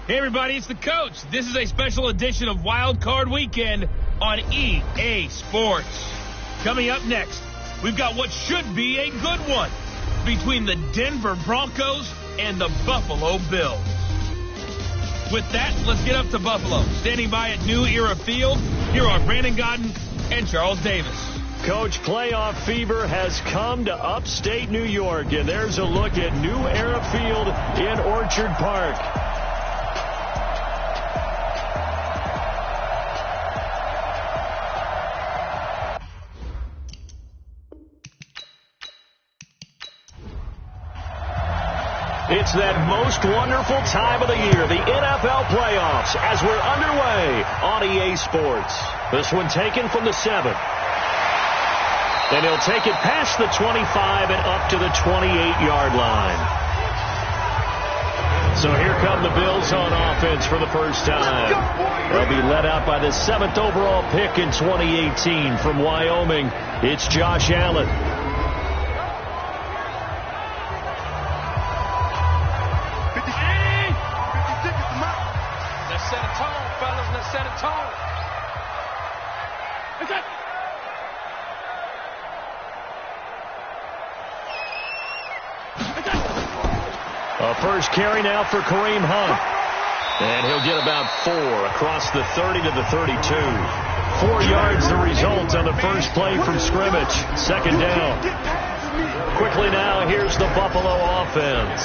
Hey everybody, it's the coach. This is a special edition of Wild Card Weekend on EA Sports. Coming up next, we've got what should be a good one between the Denver Broncos and the Buffalo Bills. With that, let's get up to Buffalo. Standing by at New Era Field, here are Brandon Godden and Charles Davis. Coach, playoff fever has come to upstate New York, and there's a look at New Era Field in Orchard Park. It's that most wonderful time of the year, the NFL playoffs, as we're underway on EA Sports. This one taken from the 7. And he'll take it past the 25 and up to the 28-yard line. So here come the Bills on offense for the first time. They'll be led out by the 7th overall pick in 2018 from Wyoming. It's Josh Allen. Let's set a tone, fellas. Let's set a tone. A first carry now for Kareem Hunt. And he'll get about 4 across the 30 to the 32. 4 yards the result on the first play from scrimmage. Second down. Quickly now, here's the Buffalo offense.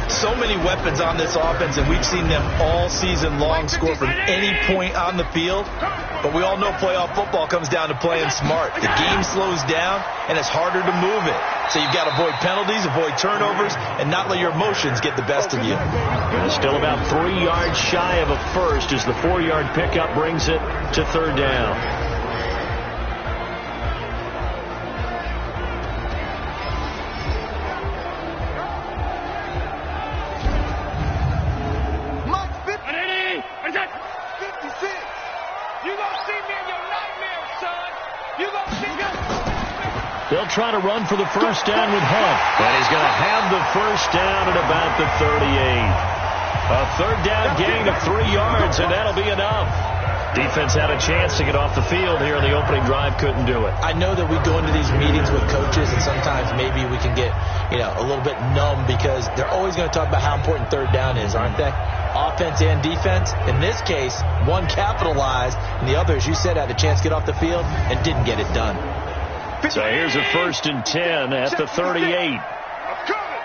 So many weapons on this offense, and we've seen them all season long score from any point on the field. But we all know playoff football comes down to playing smart. The game slows down, and it's harder to move it. So you've got to avoid penalties, avoid turnovers, and not let your emotions get the best of you. Still about 3 yards shy of a first as the 4-yard pickup brings it to third down. They'll try to run for the first down with Hunt. And he's going to have the first down at about the 38. A third down gain of 3 yards, and that'll be enough. Defense had a chance to get off the field here in the opening drive, couldn't do it. I know that we go into these meetings with coaches, and sometimes maybe we can get, a little bit numb because they're always going to talk about how important third down is, aren't they? Offense and defense. In this case, one capitalized, and the other, as you said, had a chance to get off the field and didn't get it done. So here's a 1st and 10 at the 38. I'm coming.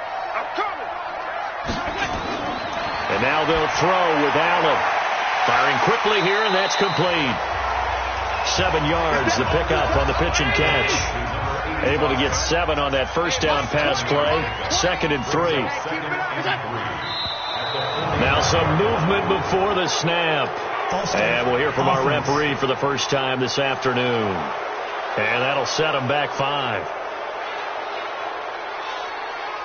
And now they'll throw with Allen. Firing quickly here, and that's complete. 7 yards, the pickup on the pitch and catch. Able to get 7 on that first down pass play. 2nd and 3. Now some movement before the snap. And we'll hear from our referee for the first time this afternoon. And that'll set them back 5.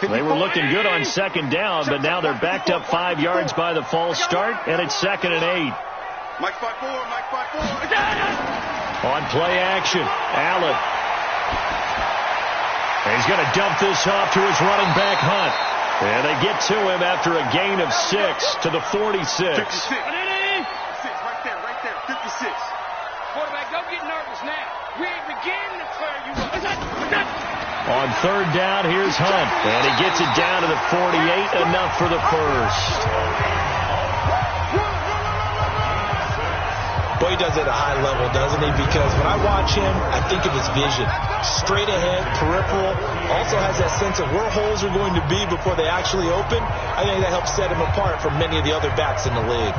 They were looking good on second down, but now they're backed up 5 yards by the false start, and it's 2nd and 8. Mike 5-4. On play action, Allen. And he's going to dump this off to his running back, Hunt. And they get to him after a gain of 6 to the 46. 56. Right there. 56. Quarterback, don't get nervous now. We ain't beginning to clear you up. On third down, here's Hunt. And he gets it down to the 48, enough for the first. Boy, he does it at a high level, doesn't he? Because when I watch him, I think of his vision. Straight ahead, peripheral. Also has that sense of where holes are going to be before they actually open. I think that helps set him apart from many of the other backs in the league.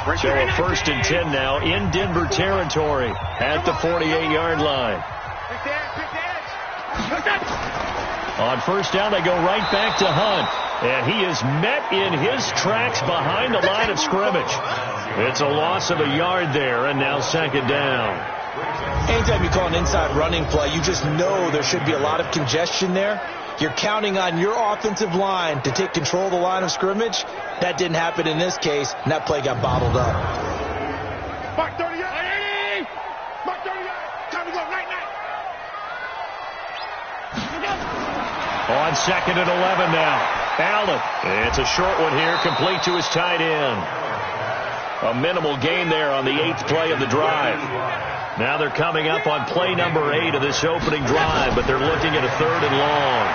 So a 1st and 10 now in Denver territory at the 48-yard line. On first down, they go right back to Hunt. And he is met in his tracks behind the line of scrimmage. It's a loss of a yard there, and now 2nd down. Anytime you call an inside running play, you just know there should be a lot of congestion there. You're counting on your offensive line to take control of the line of scrimmage. That didn't happen in this case, and that play got bottled up. Mark 38. Mark 38. Time to go right now. On 2nd and 11 now. Allen. It's a short one here, complete to his tight end. A minimal gain there on the 8th play of the drive. Now they're coming up on play number 8 of this opening drive, but they're looking at a 3rd and long.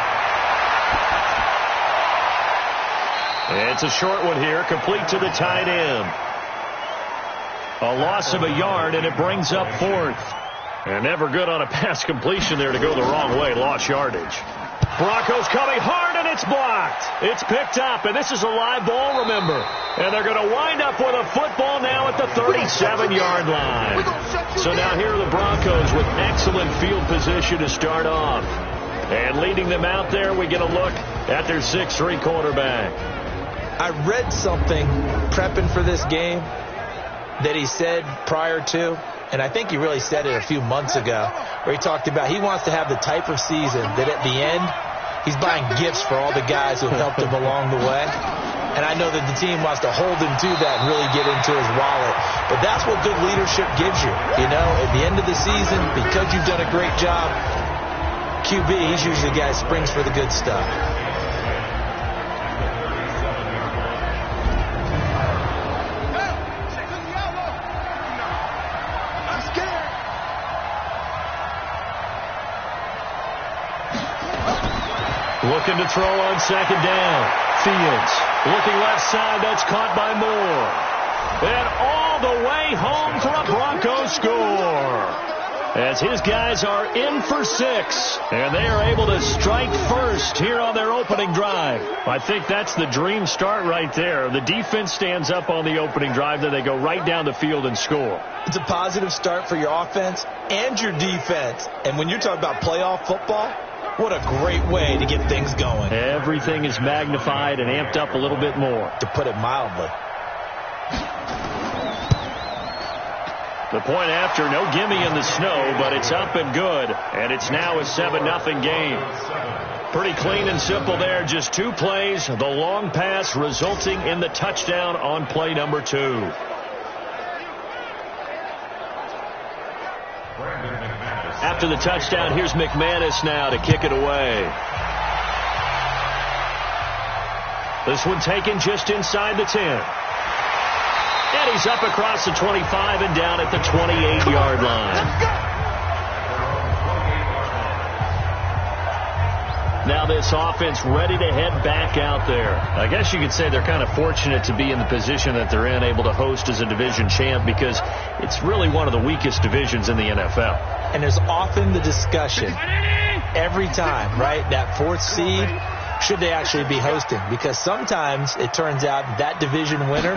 It's a short one here, complete to the tight end. A loss of a yard, and it brings up 4th. And never good on a pass completion there to go the wrong way. Lost yardage. Broncos coming hard, and it's blocked. It's picked up, and this is a live ball, remember. And they're going to wind up with a football now at the 37-yard line. So now here are the Broncos with excellent field position to start off. And leading them out there, we get a look at their 6'3" quarterback. I read something prepping for this game that he said prior to, and I think he really said it a few months ago, where he talked about he wants to have the type of season that at the end, he's buying gifts for all the guys who have helped him along the way. And I know that the team wants to hold him to that and really get into his wallet. But that's what good leadership gives you. You know, at the end of the season, because you've done a great job, QB, he's usually the guy who springs for the good stuff. Looking to throw on 2nd down. Fields looking left side. That's caught by Moore. And all the way home for a Broncos score. As his guys are in for 6. And they are able to strike first here on their opening drive. I think that's the dream start right there. The defense stands up on the opening drive. Then they go right down the field and score. It's a positive start for your offense and your defense. And when you're talking about playoff football, what a great way to get things going. Everything is magnified and amped up a little bit more. To put it mildly. The point after, no gimme in the snow, but it's up and good. And it's now a 7-0 game. Pretty clean and simple there. Just 2 plays. The long pass resulting in the touchdown on play number 2. After the touchdown, here's McManus now to kick it away. This one taken just inside the 10. And he's up across the 25 and down at the 28-yard line. Now this offense ready to head back out there. I guess you could say they're kind of fortunate to be in the position that they're in, able to host as a division champ, because it's really one of the weakest divisions in the NFL. And there's often the discussion every time, right? That 4th seed, should they actually be hosting? Because sometimes it turns out that division winner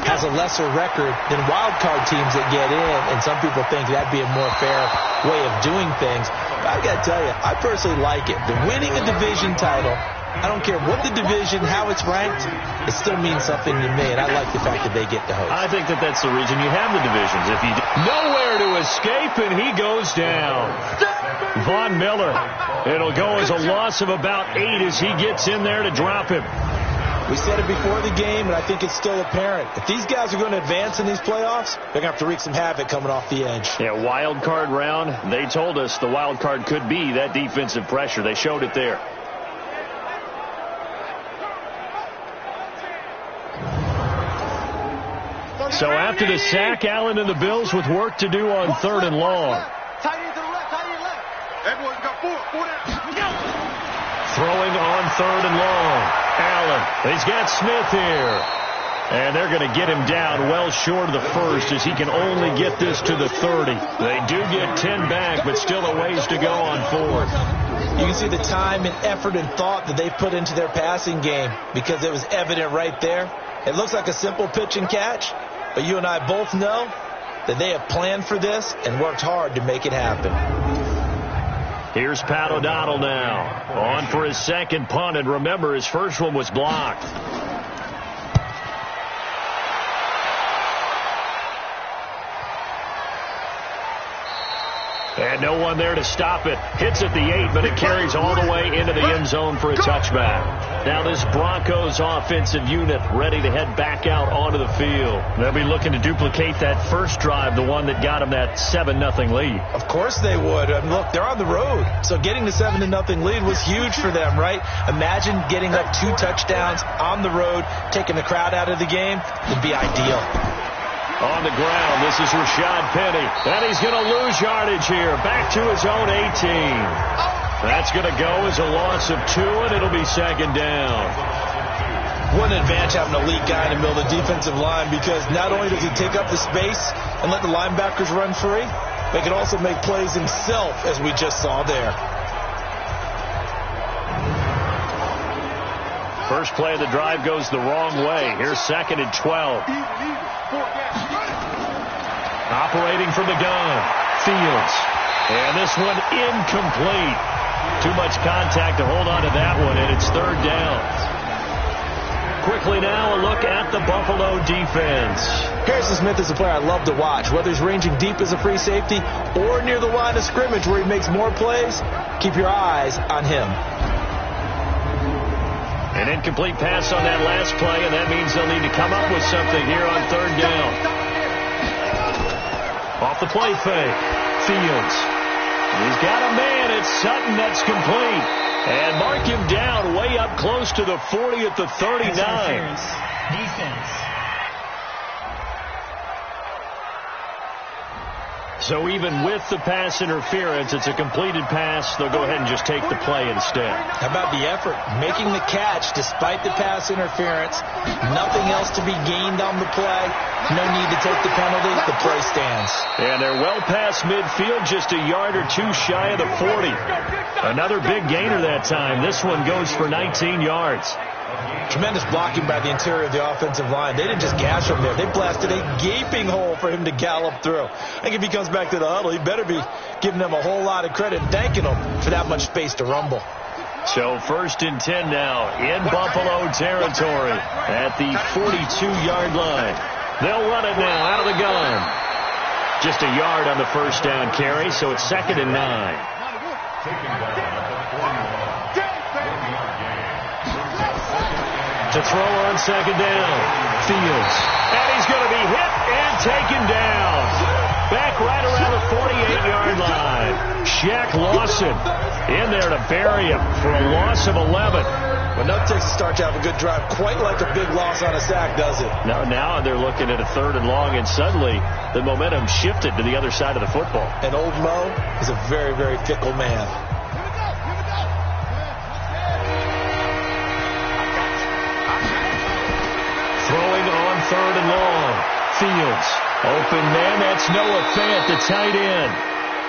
has a lesser record than wild card teams that get in, and some people think that'd be a more fair way of doing things. But I got to tell you, I personally like it. The winning a division title, I don't care what the division, how it's ranked, it still means something to me, and I like the fact that they get to host. I think that that's the reason you have the divisions. If you nowhere to escape, and he goes down. Von Miller. It'll go as a loss of about 8 as he gets in there to drop him. We said it before the game, and I think it's still apparent. If these guys are going to advance in these playoffs, they're going to have to wreak some havoc coming off the edge. Yeah, wild card round. They told us the wild card could be that defensive pressure. They showed it there. So after the sack, Allen and the Bills with work to do on 3rd and long. Everyone's got 4 down. Throwing on 3rd and long. Allen. He's got Smith here. And they're going to get him down well short of the 1st as he can only get this to the 30. They do get 10 back, but still a ways to go on 4th. You can see the time and effort and thought that they put into their passing game, because it was evident right there. It looks like a simple pitch and catch, but you and I both know that they have planned for this and worked hard to make it happen. Here's Pat O'Donnell now. On for his 2nd punt, and remember, his 1st one was blocked. And no one there to stop it. Hits at the 8, but it carries all the way into the end zone for a touchback. Now this Broncos offensive unit ready to head back out onto the field. They'll be looking to duplicate that first drive, the one that got them that 7-0 lead. Of course they would. And look, they're on the road. So getting the 7-0 lead was huge for them, right? Imagine getting up 2 touchdowns on the road, taking the crowd out of the game. It'd be ideal. On the ground, this is Rashad Penny. And he's going to lose yardage here. Back to his own 18. That's going to go as a loss of 2, and it'll be second down. What an advantage having a elite guy in the middle of the defensive line, because not only does he take up the space and let the linebackers run free, but he can also make plays himself, as we just saw there. First play of the drive goes the wrong way. Here's 2nd and 12. Operating from the gun, Fields. And this one incomplete. Too much contact to hold on to that one, and it's 3rd down. Quickly now, a look at the Buffalo defense. Harrison Smith is a player I love to watch. Whether he's ranging deep as a free safety or near the line of scrimmage where he makes more plays, keep your eyes on him. An incomplete pass on that last play, and that means they'll need to come up with something here on 3rd down. Off the play fake, Fields. He's got a man. It's Sutton that's complete. And mark him down way up close to the 40 at the 39. Defense. So even with the pass interference, it's a completed pass. They'll go ahead and just take the play instead. How about the effort? Making the catch despite the pass interference. Nothing else to be gained on the play. No need to take the penalty. The play stands. And they're well past midfield, just a yard or 2 shy of the 40. Another big gainer that time. This one goes for 19 yards. Tremendous blocking by the interior of the offensive line. They didn't just gash him there. They blasted a gaping hole for him to gallop through. I think if he comes back to the huddle, he better be giving them a whole lot of credit and thanking them for that much space to rumble. So 1st and 10 now in Buffalo territory at the 42-yard line. They'll run it now out of the gun. Just a yard on the 1st down carry, so it's 2nd and 9. To throw on 2nd down, Fields. And he's going to be hit and taken down. Back right around the 48-yard line. Shaq Lawson in there to bury him for a loss of 11. But no Texas start to have a good drive, quite like a big loss on a sack, does it? No, now they're looking at a 3rd and long, and suddenly the momentum shifted to the other side of the football. And old Mo is a very, very fickle man. Throwing on 3rd and long. Fields. Open man, that's Noah Fant, the tight end.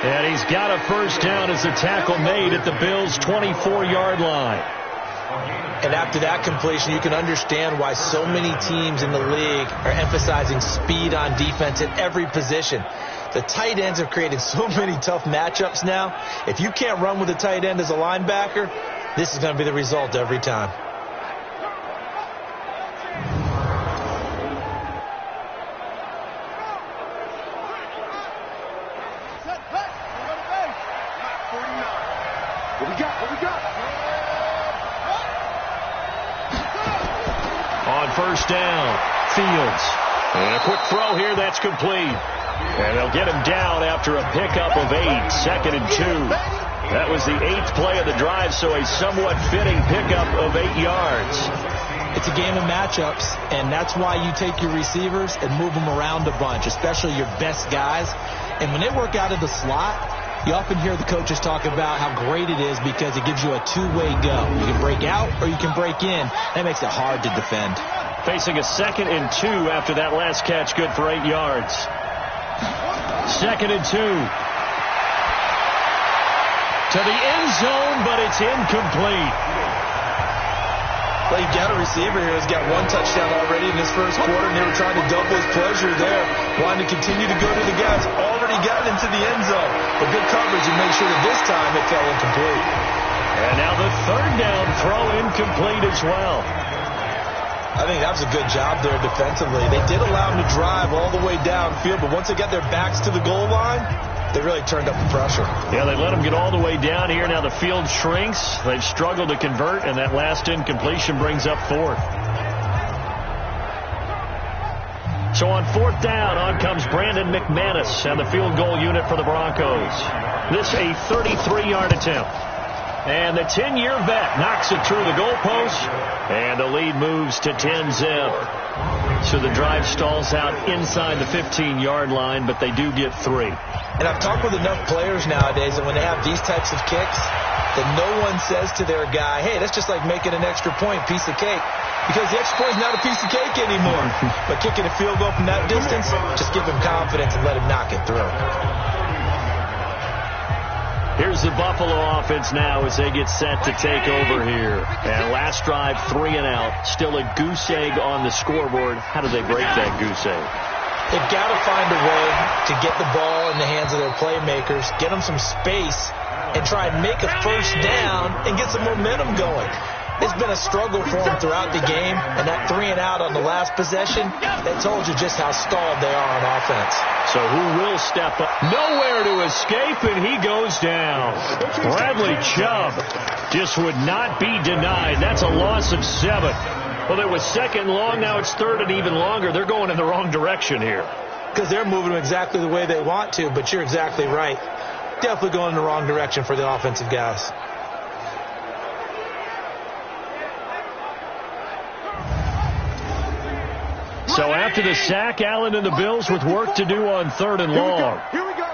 And he's got a 1st down as the tackle made at the Bills' 24-yard line. And after that completion, you can understand why so many teams in the league are emphasizing speed on defense at every position. The tight ends have created so many tough matchups now. If you can't run with a tight end as a linebacker, this is going to be the result every time. On 1st down, Fields. And a quick throw here that's complete. And they'll get him down after a pickup of 8, 2nd and 2. That was the 8th play of the drive, so a somewhat fitting pickup of 8 yards. It's a game of matchups, and that's why you take your receivers and move them around a bunch, especially your best guys. And when they work out of the slot, you often hear the coaches talk about how great it is because it gives you a two-way go. You can break out or you can break in. That makes it hard to defend. Facing a 2nd and 2 after that last catch, good for 8 yards. 2nd and 2. To the end zone, but it's incomplete. Well, you've got a receiver here who's got 1 touchdown already in his first quarter, and they were trying to double his pleasure there, wanting to continue to go to the guys. Already got into the end zone. But good coverage and make sure that this time it fell incomplete. And now the 3rd down throw incomplete as well. I think that was a good job there defensively. They did allow them to drive all the way downfield, but once they got their backs to the goal line, They really turned up the pressure. Yeah, they let them get all the way down here. Now the field shrinks. They've struggled to convert, and that last incompletion brings up fourth. So on fourth down, on comes Brandon McManus and the field goal unit for the Broncos. This a 33-yard attempt. And the 10-year vet knocks it through the goalpost, and the lead moves to 10-zip. So the drive stalls out inside the 15-yard line, but they do get 3. And I've talked with enough players nowadays that when they have these types of kicks, that no one says to their guy, hey, that's just like making an extra point, piece of cake. Because the extra point is not a piece of cake anymore. But kicking a field goal from that distance, just give him confidence and let him knock it through. Here's the Buffalo offense now as they get set to take over here. And last drive, 3 and out. Still a goose egg on the scoreboard. How do they break that goose egg? They've got to find a way to get the ball in the hands of their playmakers, get them some space, and try and make a first down and get some momentum going. It's been a struggle for them throughout the game, and that 3 and out on the last possession, that told you just how stalled they are on offense. So who will step up? Nowhere to escape, and he goes down. Bradley Chubb just would not be denied. That's a loss of 7. Well, it was second long. Now it's third and even longer. They're going in the wrong direction here. Because they're moving exactly the way they want to, but you're exactly right. Definitely going in the wrong direction for the offensive guys. So after the sack, Allen and the Bills with work to do on third and long. Here we go.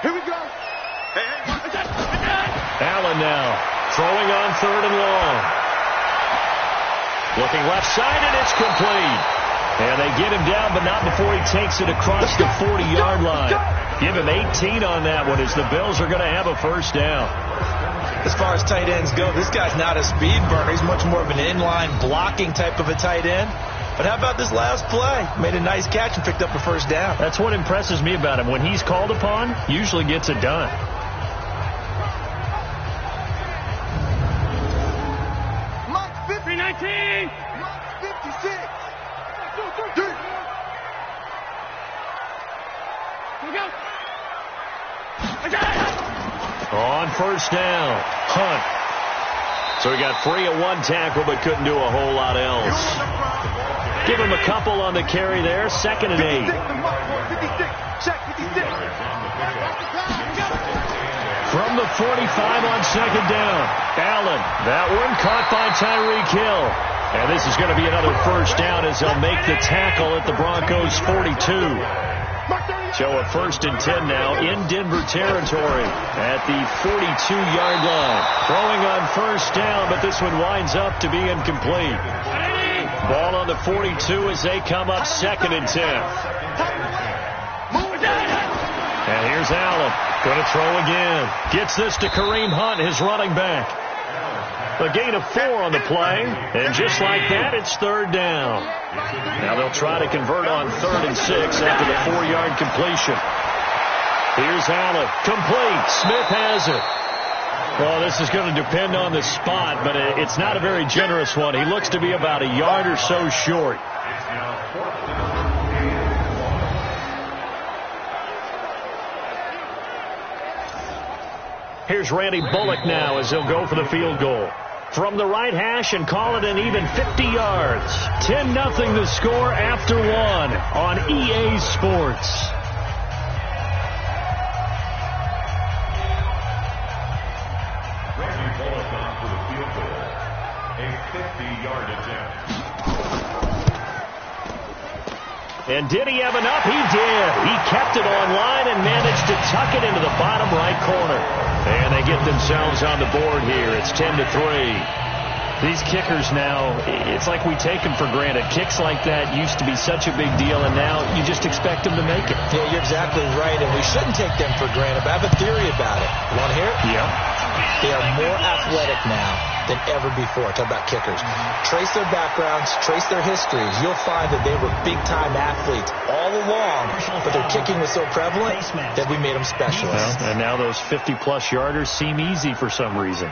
Here we go. Allen now throwing on third and long. Looking left side, and it's complete. And they get him down, but not before he takes it across the 40-yard line. Give him 18 on that one as the Bills are going to have a first down. As far as tight ends go, this guy's not a speed burner. He's much more of an inline blocking type of a tight end. But how about this last play? Made a nice catch and picked up a first down. That's what impresses me about him. When he's called upon, usually gets it done. Mark 319. Mark 56. On first down, Hunt. So he got free at one tackle, but couldn't do a whole lot else. Give him a couple on the carry there. 2nd and 8. From the 45 on second down. Allen. That one caught by Tyreek Hill. And this is going to be another first down as they'll make the tackle at the Broncos' 42. So a 1st and 10 now in Denver territory at the 42-yard line. Throwing on first down, but this one winds up to be incomplete. Ball on the 42 as they come up 2nd and 10. And here's Allen. Going to throw again. Gets this to Kareem Hunt, his running back. A gain of 4 on the play. And just like that, it's third down. Now they'll try to convert on 3rd and 6 after the 4-yard completion. Here's Allen. Complete. Smith has it. Well, this is going to depend on the spot, but it's not a very generous one. He looks to be about a yard or so short. Here's Randy Bullock now as he'll go for the field goal. From the right hash and call it an even 50 yards. 10-0 the score after 1 on EA Sports. Randy Bullock on for the field goal. A 50-yard attempt. And did he have enough? He did. He kept it on line and managed to tuck it into the bottom right corner. And they get themselves on the board here. It's 10-3. These kickers now, it's like we take them for granted. Kicks like that used to be such a big deal, and now you just expect them to make it. Yeah, you're exactly right, and we shouldn't take them for granted. But I have a theory about it. You want to hear it? Yeah. They are more athletic now than ever before. Talk about kickers. Trace their backgrounds, trace their histories. You'll find that they were big-time athletes all along, but their kicking was so prevalent that we made them specialists. Well, and now those 50-plus yarders seem easy for some reason.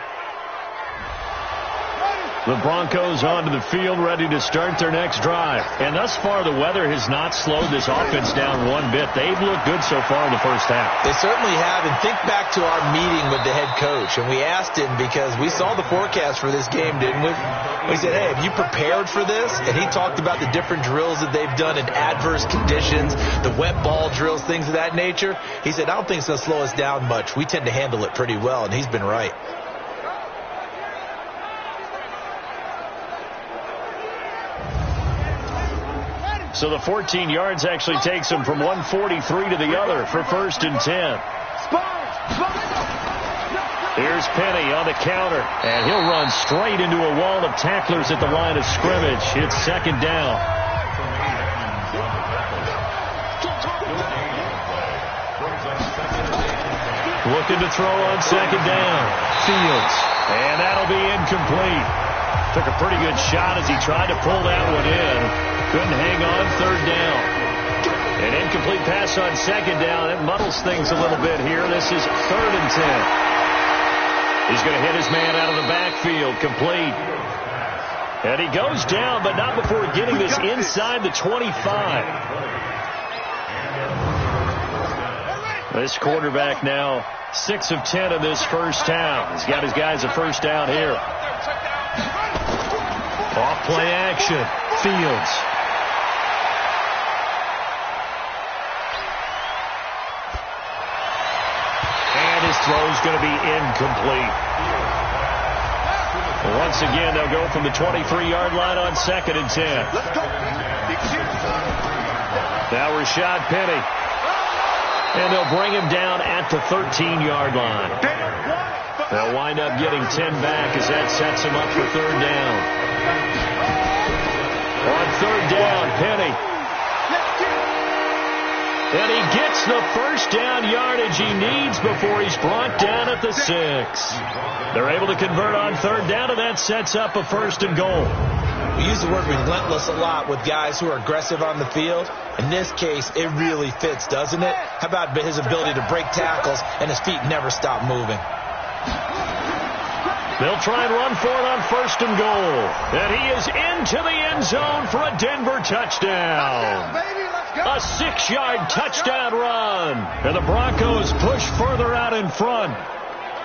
The Broncos onto the field, ready to start their next drive. And thus far, the weather has not slowed this offense down one bit. They've looked good so far in the first half. They certainly have. And think back to our meeting with the head coach. And we asked him, because we saw the forecast for this game, didn't we? We said, hey, have you prepared for this? And he talked about the different drills that they've done in adverse conditions, the wet ball drills, things of that nature. He said, I don't think it's going to slow us down much. We tend to handle it pretty well, and he's been right. So the 14 yards actually takes him from 143 to the other for 1st and 10. Here's Penny on the counter, and he'll run straight into a wall of tacklers at the line of scrimmage. It's 2nd down. Looking to throw on 2nd down. Fields, and that'll be incomplete. Took a pretty good shot as he tried to pull that one in. Couldn't hang on 3rd down. An incomplete pass on 2nd down. It muddles things a little bit here. This is 3rd and 10. He's going to hit his man out of the backfield. Complete. And he goes down, but not before getting this inside the 25. This quarterback now 6 of 10 in this first half. He's got his guys a first down here. Off play action. Fields. And his throw's going to be incomplete. Once again, they'll go from the 23-yard line on 2nd and 10. Now Rashad Penny. And they'll bring him down at the 13-yard line. They'll wind up getting 10 back as that sets him up for 3rd down. On 3rd down, Penny. And he gets the first down yardage he needs before he's brought down at the 6. They're able to convert on 3rd down, and that sets up a 1st and goal. We use the word relentless a lot with guys who are aggressive on the field. In this case, it really fits, doesn't it? How about his ability to break tackles and his feet never stop moving? They'll try and run for it on 1st and goal. And he is into the end zone for a Denver touchdown. A 6-yard touchdown run. And the Broncos push further out in front.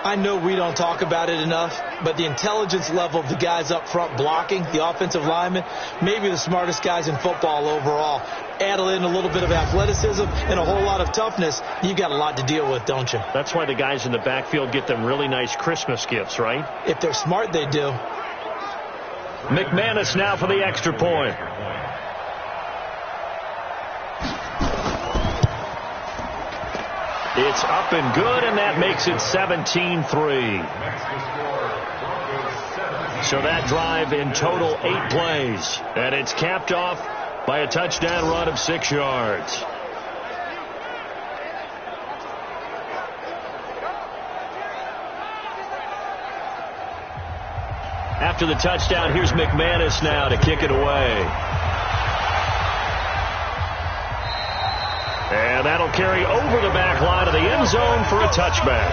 I know we don't talk about it enough, but the intelligence level of the guys up front blocking, the offensive linemen, maybe the smartest guys in football overall. Add in a little bit of athleticism and a whole lot of toughness, you got a lot to deal with, don't you? That's why the guys in the backfield get them really nice Christmas gifts, right? If they're smart, they do. McManus now for the extra point. It's up and good, and that makes it 17-3. So that drive in total 8 plays, and it's capped off by a touchdown run of 6 yards. After the touchdown, here's McManus now to kick it away. And that'll carry over the back line of the end zone for a touchback.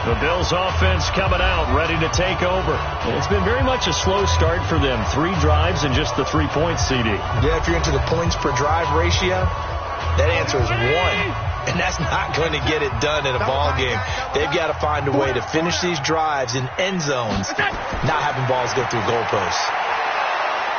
The Bills offense coming out, ready to take over. It's been very much a slow start for them. 3 drives and just the 3 points, CD. Yeah, if you're into the points per drive ratio, that answer is 1. And that's not going to get it done in a ball game. They've got to find a way to finish these drives in end zones, not having balls go through goalposts.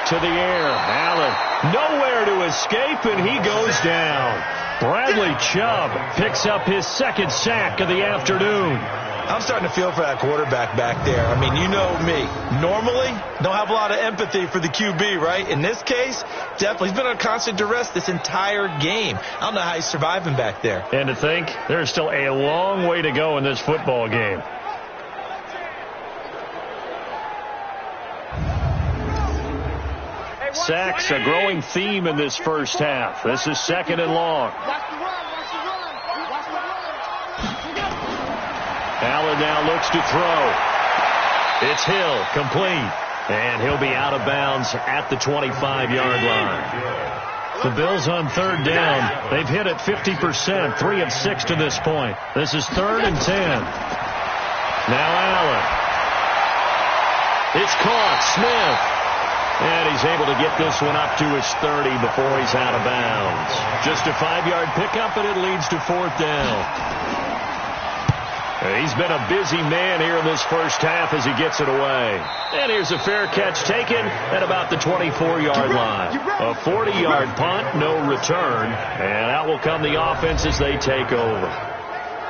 To the air, Allen nowhere to escape, and he goes down. Bradley Chubb picks up his 2nd sack of the afternoon. I'm starting to feel for that quarterback back there. I mean, you know me. Normally, don't have a lot of empathy for the QB, right? In this case, definitely. He's been on constant duress this entire game. I don't know how he's surviving back there. And to think, there's still a long way to go in this football game. Sacks, a growing theme in this first half. This is 2nd and long. Allen now looks to throw. It's Hill, complete. And he'll be out of bounds at the 25-yard line. The Bills on 3rd down. They've hit it 50%, 3 of 6 to this point. This is 3rd and 10. Now Allen. It's caught. Smith. And he's able to get this one up to his 30 before he's out of bounds. Just a 5-yard pickup, and it leads to 4th down. He's been a busy man here in this first half as he gets it away. And here's a fair catch taken at about the 24-yard line. A 40-yard punt, no return. And out will come the offense as they take over.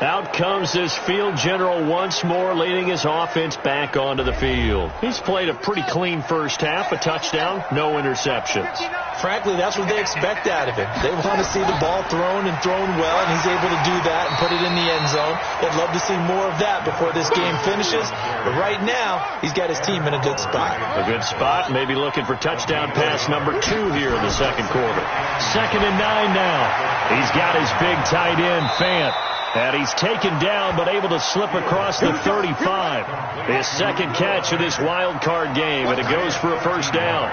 Out comes this field general once more, leading his offense back onto the field. He's played a pretty clean first half, a touchdown, no interceptions. Frankly, that's what they expect out of him. They want to see the ball thrown and thrown well, and he's able to do that and put it in the end zone. They'd love to see more of that before this game finishes. But right now, he's got his team in a good spot. A good spot, maybe looking for touchdown pass number 2 here in the second quarter. 2nd and 9 now. He's got his big tight end, Fant. And he's taken down but able to slip across the 35. His second catch of this wild card game, and it goes for a first down.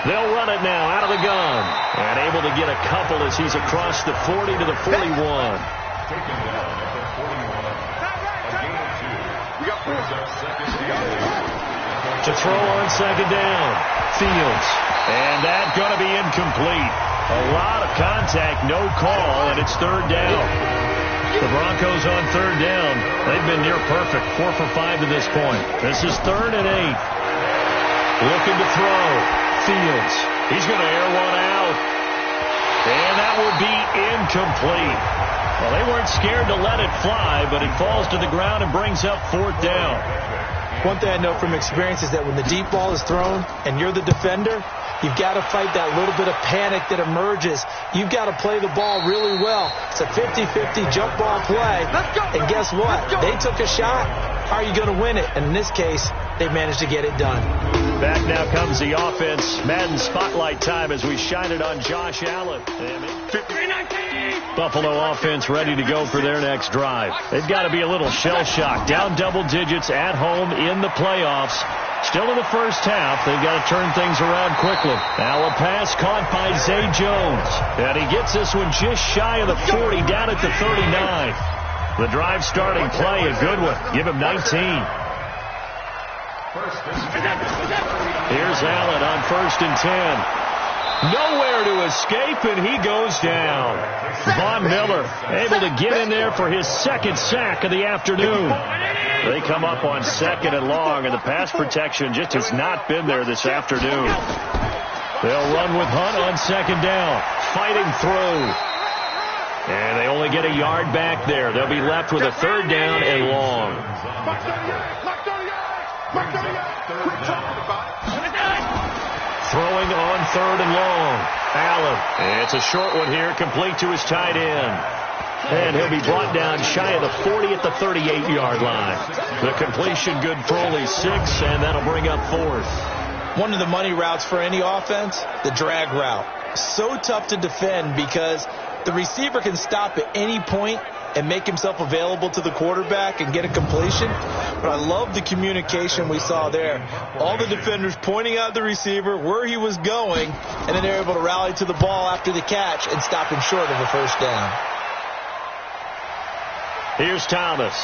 They'll run it now out of the gun. And able to get a couple as he's across the 40 to the 41. To throw on second down. Fields. And that's going to be incomplete. A lot of contact, no call, and it's 3rd down. The Broncos on 3rd down. They've been near perfect, 4 for 5 to this point. This is 3rd and 8. Looking to throw. Fields. He's going to air one out. And that will be incomplete. Well, they weren't scared to let it fly, but it falls to the ground and brings up 4th down. One thing I know from experience is that when the deep ball is thrown and you're the defender, you've got to fight that little bit of panic that emerges. You've got to play the ball really well. It's a 50-50 jump ball play. And guess what? They took a shot. How are you going to win it? And in this case, they managed to get it done. Back now comes the offense. Madden Spotlight time as we shine it on Josh Allen. Buffalo offense ready to go for their next drive. They've got to be a little shell-shocked. Down double digits at home in the playoffs. Still in the first half. They've got to turn things around quickly. Now a pass caught by Zay Jones. And he gets this one just shy of the 40, down at the 39. The drive starting play, a good one. Give him 19. Here's Allen on 1st and 10. Nowhere to escape, and he goes down. Von Miller able to get in there for his 2nd sack of the afternoon. They come up on 2nd and long, and the pass protection just has not been there this afternoon. They'll run with Hunt on 2nd down, fighting through. And they only get a yard back there. They'll be left with a 3rd down and long. Throwing on 3rd and long. Allen. It's a short one here, complete to his tight end. And he'll be brought down shy of the 40 at the 38-yard line. The completion good for only 6, and that'll bring up 4th. One of the money routes for any offense, the drag route. So tough to defend because the receiver can stop at any point and make himself available to the quarterback and get a completion. But I love the communication we saw there. All the defenders pointing out the receiver, where he was going, and then they're able to rally to the ball after the catch and stop him short of a first down. Here's Thomas.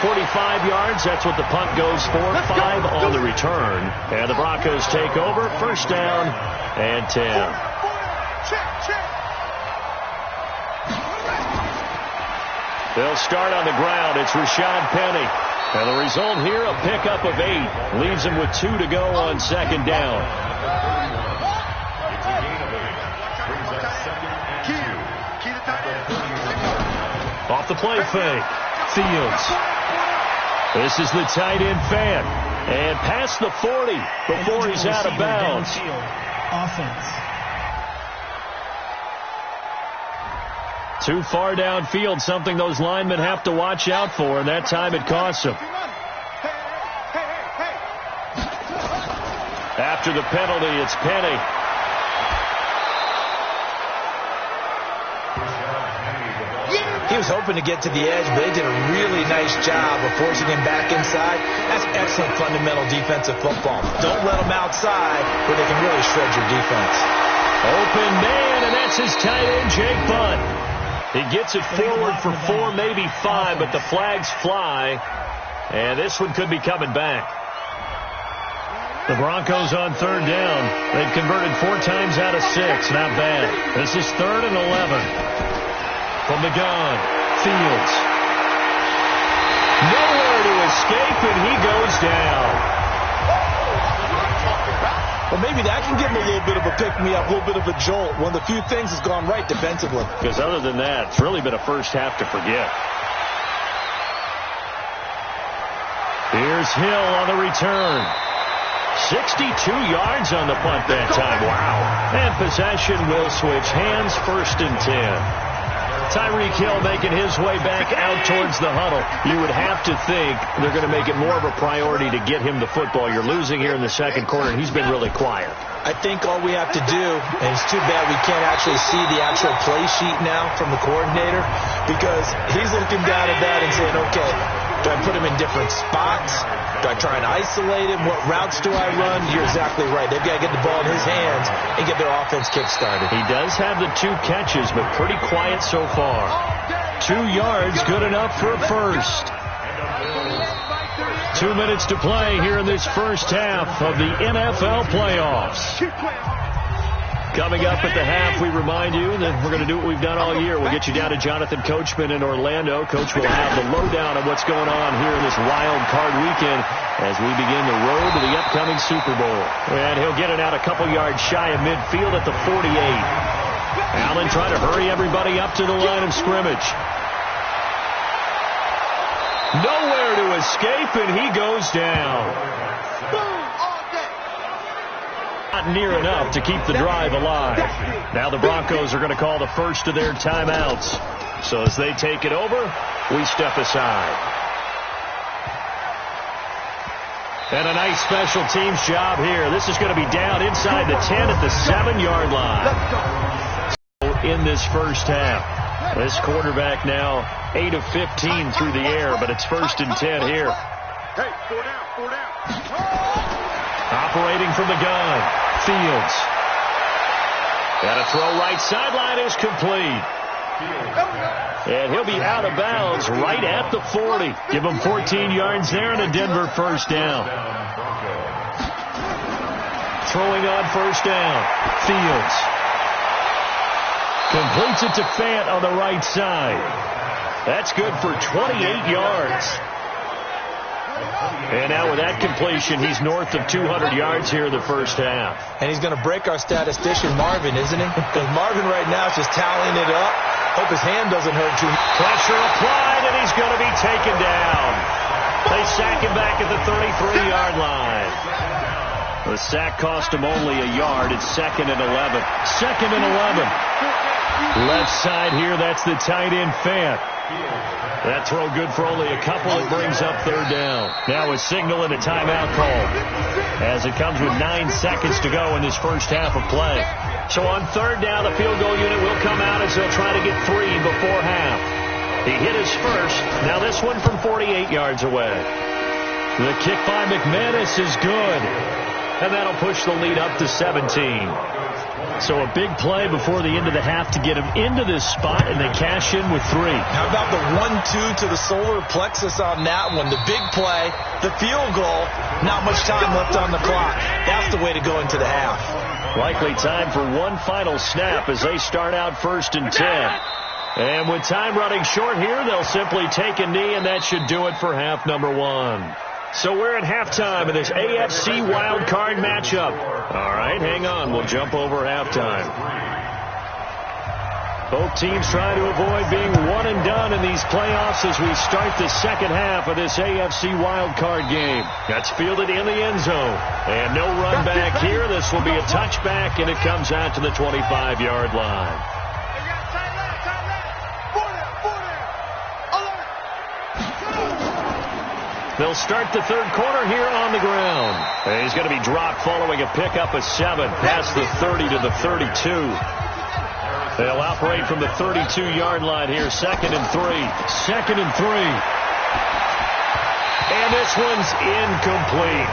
45 yards, that's what the punt goes for. 5 on the return. And the Broncos take over. First down and 10. They'll start on the ground. It's Rashad Penny. And the result here, a pickup of 8. Leaves him with 2 to go on 2nd down. Off the play fake. Fields. This is the tight end Fant. And past the 40 before he's out of bounds. Offense. Too far downfield, something those linemen have to watch out for, and that time it costs them. After the penalty, it's Penny. He was hoping to get to the edge, but they did a really nice job of forcing him back inside. That's excellent fundamental defensive football. Don't let them outside where they can really shred your defense. Open man, and that's his tight end, Jake Butt. He gets it forward for 4, maybe 5, but the flags fly. And this one could be coming back. The Broncos on third down. They've converted 4 times out of 6. Not bad. This is 3rd and 11. From the gun, Fields. Nowhere to escape, and he goes down. Well, maybe that can give him a little bit of a pick-me-up, a little bit of a jolt. One of the few things that's gone right defensively. Because other than that, it's really been a first half to forget. Here's Hill on the return. 62 yards on the punt that time. Wow. And possession will switch hands, 1st and 10. Tyreek Hill making his way back out towards the huddle. You would have to think they're going to make it more of a priority to get him the football. You're losing here in the second quarter, and he's been really quiet. I think all we have to do, and it's too bad we can't actually see the actual play sheet now from the coordinator, because he's looking down at that and saying, okay, do I put him in different spots? Do I try and isolate him? What routes do I run? You're exactly right. They've got to get the ball in his hands and get their offense kick-started. He does have the 2 catches, but pretty quiet so far. 2 yards, good enough for a first. 2 minutes to play here in this first half of the NFL playoffs. Coming up at the half, we remind you that we're going to do what we've done all year. We'll get you down to Jonathan Coachman in Orlando. Coach will have the lowdown of what's going on here in this wild card weekend as we begin the road to the upcoming Super Bowl. And he'll get it out a couple yards shy of midfield at the 48. Allen trying to hurry everybody up to the line of scrimmage. Nowhere to escape, and he goes down. Not near enough to keep the drive alive. Now the Broncos are going to call the first of their timeouts. So as they take it over, we step aside. And a nice special teams job here. This is going to be down inside the 10 at the 7-yard line. In this first half. This quarterback now 8 of 15 through the air, but it's 1st and 10 here. Hey, 4 down. Operating from the gun. Fields. Got a throw right sideline is complete. And he'll be out of bounds right at the 40. Give him 14 yards there and a Denver first down. Throwing on first down. Fields. Completes it to Fant on the right side. That's good for 28 yards. And now with that completion, he's north of 200 yards here in the first half. And he's going to break our statistician, Marvin, isn't he? Because Marvin right now is just tallying it up. Hope his hand doesn't hurt too much. Pressure applied, and he's going to be taken down. They sack him back at the 33-yard line. The sack cost him only a yard. It's 2nd and 11. 2nd and 11. Left side here, that's the tight end, Fant. That throw good for only a couple. It brings up 3rd down. Now a signal and a timeout call as it comes with 9 seconds to go in this first half of play. So on 3rd down, the field goal unit will come out as they'll try to get 3 before half. He hit his first. Now this one from 48 yards away. The kick by McManus is good. And that'll push the lead up to 17. So a big play before the end of the half to get him into this spot, and they cash in with 3. How about the 1-2 to the solar plexus on that one? The big play, the field goal, not much time left on the clock. That's the way to go into the half. Likely time for one final snap as they start out 1st and 10. And with time running short here, they'll simply take a knee, and that should do it for half number 1. So we're at halftime in this AFC wildcard matchup. All right, hang on. We'll jump over halftime. Both teams trying to avoid being one and done in these playoffs as we start the second half of this AFC wildcard game. That's fielded in the end zone. And no run back here. This will be a touchback, and it comes out to the 25-yard line. They'll start the third quarter here on the ground. And he's going to be dropped following a pickup of 7 past the 30 to the 32. They'll operate from the 32-yard line here. 2nd and 3. 2nd and 3. And this one's incomplete.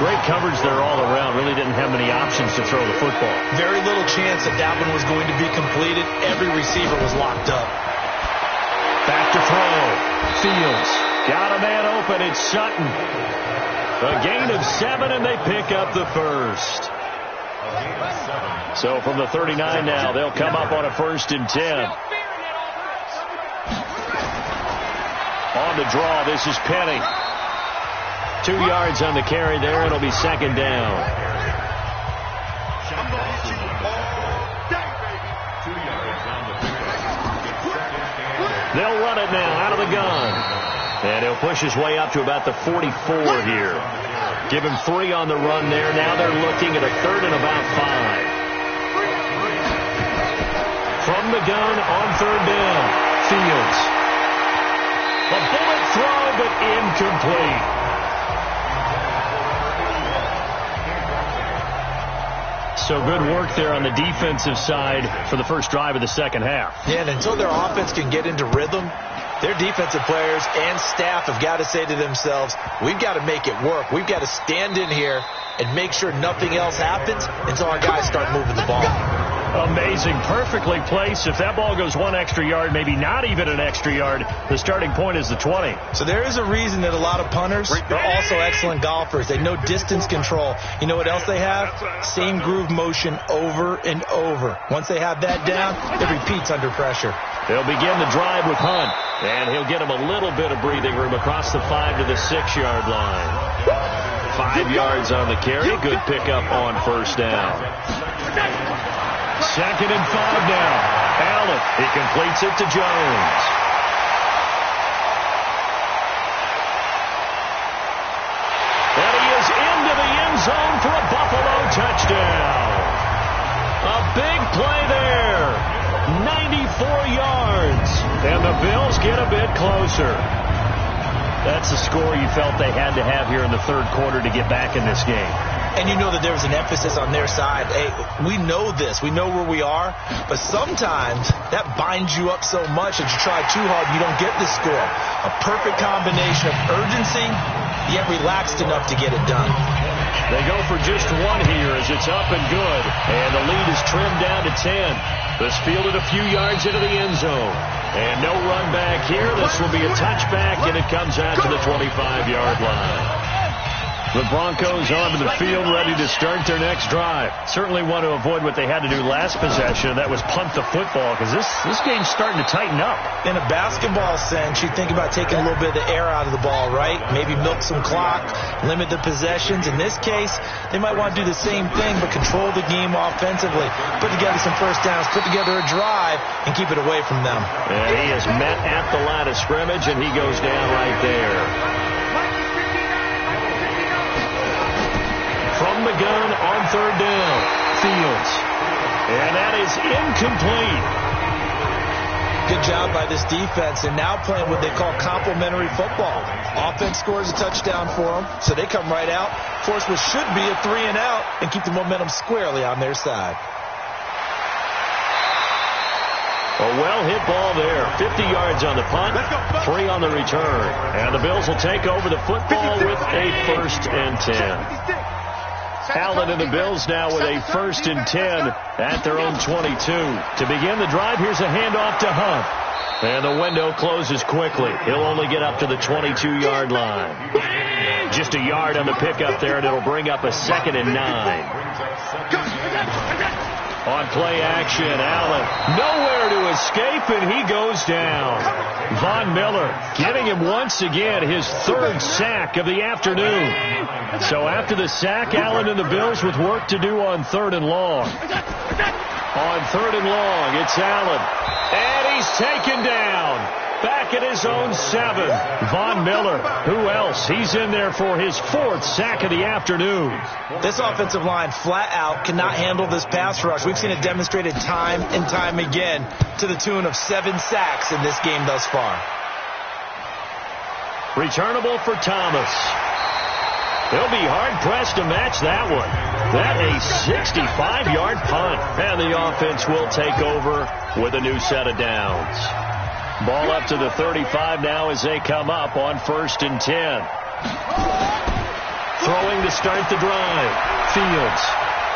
Great coverage there all around. Really didn't have many options to throw the football. Very little chance that that one was going to be completed. Every receiver was locked up. Back to throw. Fields. Got a man open. It's Sutton. A gain of 7, and they pick up the first. So from the 39 now, they'll come up on a 1st and 10. On the draw, this is Penny. 2 yards on the carry there. It'll be 2nd down. They'll run it now out of the gun. And he'll push his way up to about the 44 here. Give him 3 on the run there. Now they're looking at a 3rd and about 5. From the gun on 3rd down. Fields. A bullet throw, but incomplete. So good work there on the defensive side for the first drive of the second half. Yeah, and until their offense can get into rhythm, their defensive players and staff have got to say to themselves, we've got to make it work. We've got to stand in here and make sure nothing else happens until our guys start moving the ball. Amazing. Perfectly placed. If that ball goes 1 extra yard, maybe not even an extra yard, the starting point is the 20. So there is a reason that a lot of punters are also excellent golfers. They know distance control. You know what else they have? Same groove motion over and over. Once they have that down, it repeats under pressure. They'll begin the drive with Hunt, and he'll get him a little bit of breathing room across the 5 to the 6-yard line. 5 yards on the carry. Good pickup on 1st down. 2nd and 5 now. Allen, he completes it to Jones. And he is into the end zone for a Buffalo touchdown. A big play there. 94 yards. And the Bills get a bit closer. That's the score you felt they had to have here in the 3rd quarter to get back in this game. And you know that there was an emphasis on their side. Hey, we know this. We know where we are. But sometimes that binds you up so much that you try too hard and you don't get the score. A perfect combination of urgency, yet relaxed enough to get it done. They go for just 1 here as it's up and good. And the lead is trimmed down to 10. This fielded a few yards into the end zone. And no run back here. This will be a touchback, and it comes out to the 25-yard line. The Broncos onto the field, ready to start their next drive. Certainly want to avoid what they had to do last possession. That was punt the football, because this game's starting to tighten up. In a basketball sense, you think about taking a little bit of the air out of the ball, right? Maybe milk some clock, limit the possessions. In this case, they might want to do the same thing, but control the game offensively. Put together some first downs, put together a drive, and keep it away from them. And he is met at the line of scrimmage, and he goes down right there. From the gun on 3rd down, Fields. And that is incomplete. Good job by this defense, and now playing what they call complementary football. Offense scores a touchdown for them, so they come right out, force what should be a 3 and out, and keep the momentum squarely on their side. A well-hit ball there. 50 yards on the punt, 3 on the return. And the Bills will take over the football with a 1st and 10. Allen and the Bills now with a 1st and 10 at their own 22. To begin the drive, here's a handoff to Hunt. And the window closes quickly. He'll only get up to the 22-yard line. Just a yard on the pickup there, and it'll bring up a 2nd and 9. On play action, Allen nowhere to escape, and he goes down. Von Miller getting him once again his 3rd sack of the afternoon. So after the sack, Allen and the Bills with work to do on 3rd and long. On 3rd and long, it's Allen. And he's taken down. Back at his own 7. Von Miller. Who else? He's in there for his 4th sack of the afternoon. This offensive line flat out cannot handle this pass rush. We've seen it demonstrated time and time again to the tune of 7 sacks in this game thus far. Returnable for Thomas. They'll be hard-pressed to match that one. That a 65-yard punt. And the offense will take over with a new set of downs. Ball up to the 35 now as they come up on 1st and 10. Throwing to start the drive. Fields.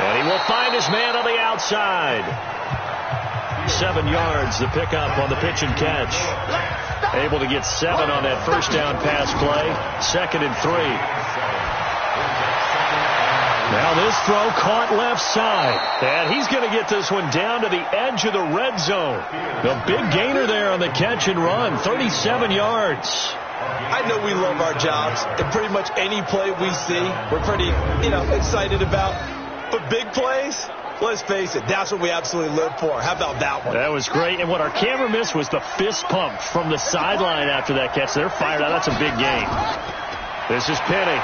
And he will find his man on the outside. 7 yards, the pickup on the pitch and catch. Able to get 7 on that first down pass play. 2nd and 3. Now this throw caught left side. And he's going to get this one down to the edge of the red zone. The big gainer there on the catch and run. 37 yards. I know we love our jobs, and pretty much any play we see, we're pretty, excited about. But big plays, let's face it, that's what we absolutely live for. How about that one? That was great. And what our camera missed was the fist pump from the sideline after that catch. They're fired out. That's a big gain. This is Penny.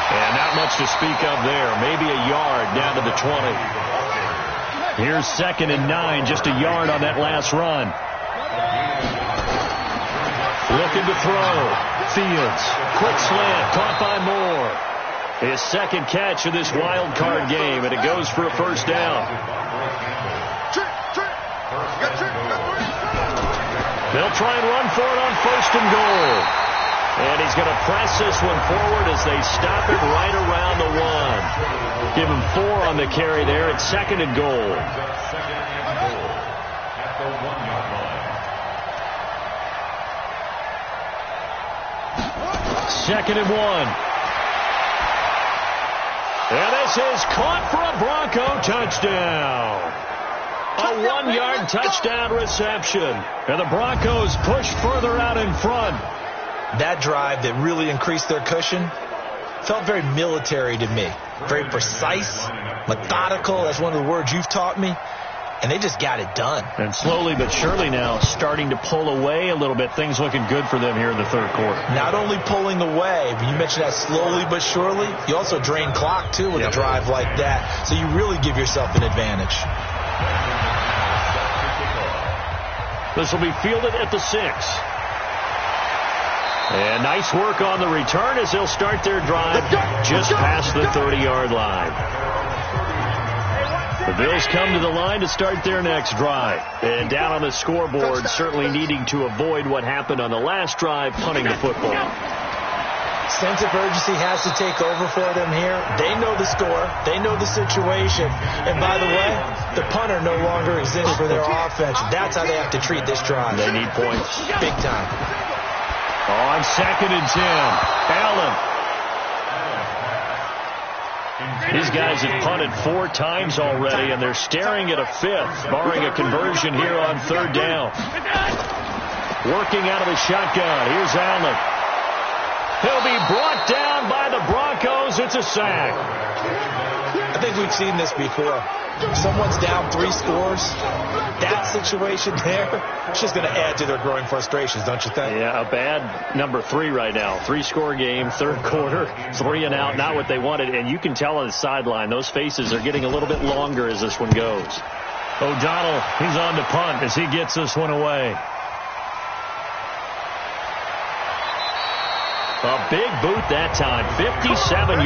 And not much to speak of there. Maybe a yard down to the 20. Here's 2nd and 9, just a yard on that last run. Looking to throw. Fields. Quick slant. Caught by Moore. His 2nd catch of this wild card game, and it goes for a first down. They'll try and run for it on 1st and goal. And he's going to press this one forward as they stop it right around the 1. Give him 4 on the carry there at 2nd and goal. At the 1-yard line. 2nd and 1. And this is caught for a Bronco touchdown. A 1-yard touchdown reception. And the Broncos push further out in front. That drive that really increased their cushion felt very military to me. Very precise, methodical. That's one of the words you've taught me. And they just got it done. And slowly but surely now starting to pull away a little bit. Things looking good for them here in the 3rd quarter. Not only pulling away, but you mentioned that slowly but surely. You also drain clock, too, with a drive like that. So you really give yourself an advantage. This will be fielded at the 6. And nice work on the return as they'll start their drive just past the 30-yard line. The Bills come to the line to start their next drive. And down on the scoreboard, certainly needing to avoid what happened on the last drive, punting the football. Sense of urgency has to take over for them here. They know the score. They know the situation. And by the way, the punter no longer exists for their offense. That's how they have to treat this drive. They need points. Big time. On 2nd and 10, Allen. These guys have punted 4 times already, and they're staring at a 5th, barring a conversion here on 3rd down. Working out of the shotgun. Here's Allen. He'll be brought down by the Broncos. It's a sack. I think we've seen this before. Someone's down 3 scores. That situation there, it's just going to add to their growing frustrations, don't you think? Yeah, a bad number 3 right now. 3-score game, 3rd quarter, 3 and out, not what they wanted. And you can tell on the sideline, those faces are getting a little bit longer as this one goes. O'Donnell, he's on to punt as he gets this one away. A big boot that time. 57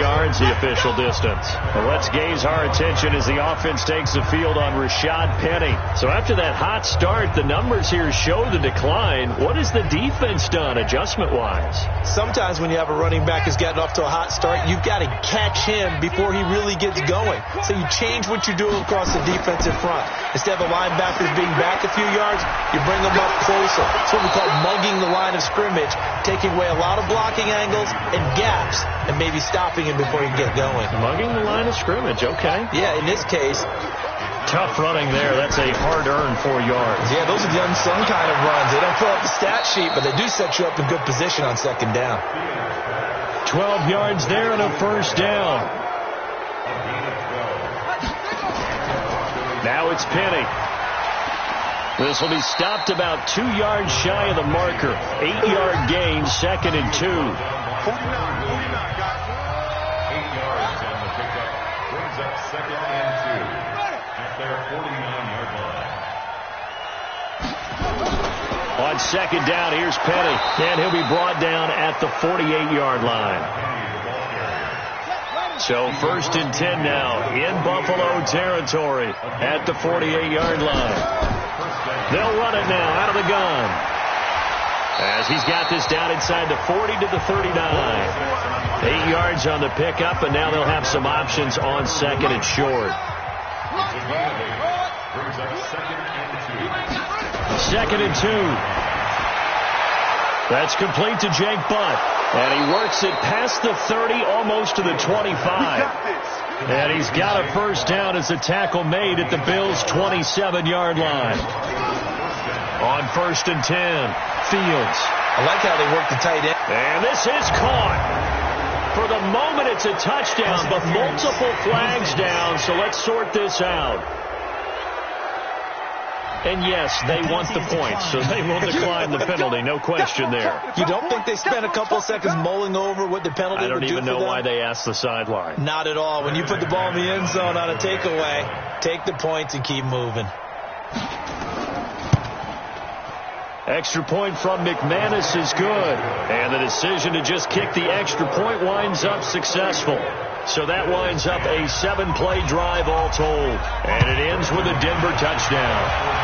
yards the official distance. Well, let's gaze our attention as the offense takes the field on Rashad Penny. So after that hot start, the numbers here show the decline. What has the defense done adjustment-wise? Sometimes when you have a running back who's gotten off to a hot start, you've got to catch him before he really gets going. So you change what you're doing across the defensive front. Instead of the linebackers being back a few yards, you bring them up closer. It's what we call mugging the line of scrimmage, taking away a lot of blocking angles and gaps and maybe stopping him before he can get going. Mugging the line of scrimmage, okay. Yeah, in this case. Tough running there. That's a hard-earned 4 yards. Yeah, those are the unsung kind of runs. They don't fill up the stat sheet, but they do set you up in good position on 2nd down. 12 yards there and a first down. Now it's Penny. This will be stopped about 2 yards shy of the marker. 8-yard gain, 2nd and 2. 8 yards on the pickup. Brings up 2nd and 2 at their 49-yard line. On 2nd down, here's Penny. And he'll be brought down at the 48-yard line. So 1st and 10 now in Buffalo territory at the 48-yard line. They'll run it now out of the gun. As he's got this down inside the 40 to the 39. 8 yards on the pickup, and now they'll have some options on 2nd and short. 2nd and 2. That's complete to Jake Butt. And he works it past the 30, almost to the 25. And he's got a first down as a tackle made at the Bills' 27-yard line. On 1st and 10, Fields. I like how they work the tight end. And this is caught. For the moment, it's a touchdown, but multiple flags down, so let's sort this out. And yes, they want the points, so they will decline the penalty. No question there. You don't think they spent a couple of seconds mulling over what the penalty would do for them? I don't even know why they asked the sideline. Not at all. When you put the ball in the end zone on a takeaway, take the points and keep moving. Extra point from McManus is good. And the decision to just kick the extra point winds up successful. So that winds up a 7-play drive all told. And it ends with a Denver touchdown.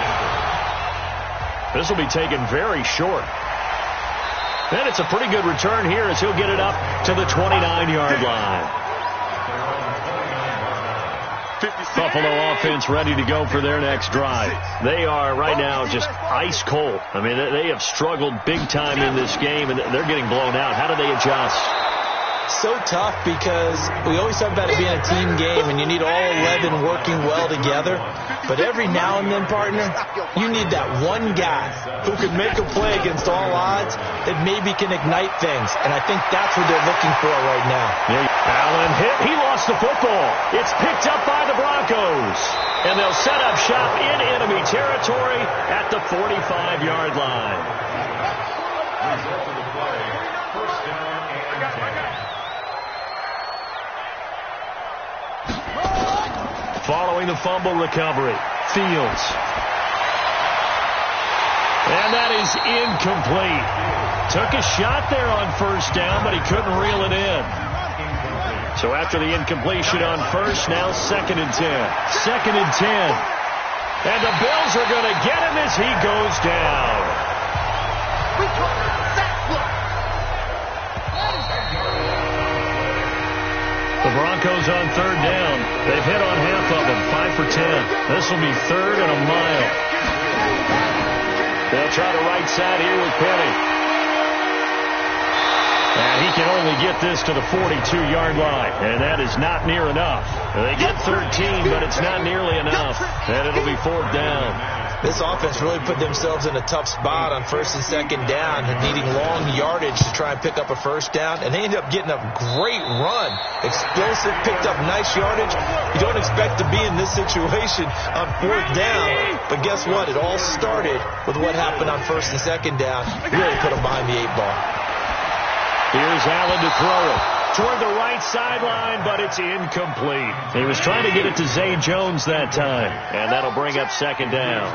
This will be taken very short. And it's a pretty good return here as he'll get it up to the 29-yard line. Buffalo offense ready to go for their next drive. They are right now just ice cold. I mean, they have struggled big time in this game, and they're getting blown out. How do they adjust? So tough because we always talk about it being a team game and you need all 11 working well together. But every now and then, partner, you need that one guy who can make a play against all odds that maybe can ignite things. And I think that's what they're looking for right now. Allen hit. He lost the football. It's picked up by the Broncos. And they'll set up shop in enemy territory at the 45-yard line. Result of the play, first down and 10. Following the fumble recovery, Fields. And that is incomplete. Took a shot there on first down, but he couldn't reel it in. So after the incompletion on first, now 2nd and 10. 2nd and 10. And the Bills are going to get him as he goes down. The Broncos on 3rd down. They've hit on half of them, 5 for 10. This will be 3rd and a mile. They'll try the right side here with Penny. And he can only get this to the 42-yard line. And that is not near enough. They get 13, but it's not nearly enough. And it'll be 4th down. This offense really put themselves in a tough spot on 1st and 2nd down, needing long yardage to try and pick up a first down, and they ended up getting a great run. Explosive, picked up nice yardage. You don't expect to be in this situation on 4th down, but guess what? It all started with what happened on 1st and 2nd down. Really put them behind the 8 ball. Here's Allen to throw it toward the right sideline, but it's incomplete. He was trying to get it to Zay Jones that time, and that'll bring up 2nd down.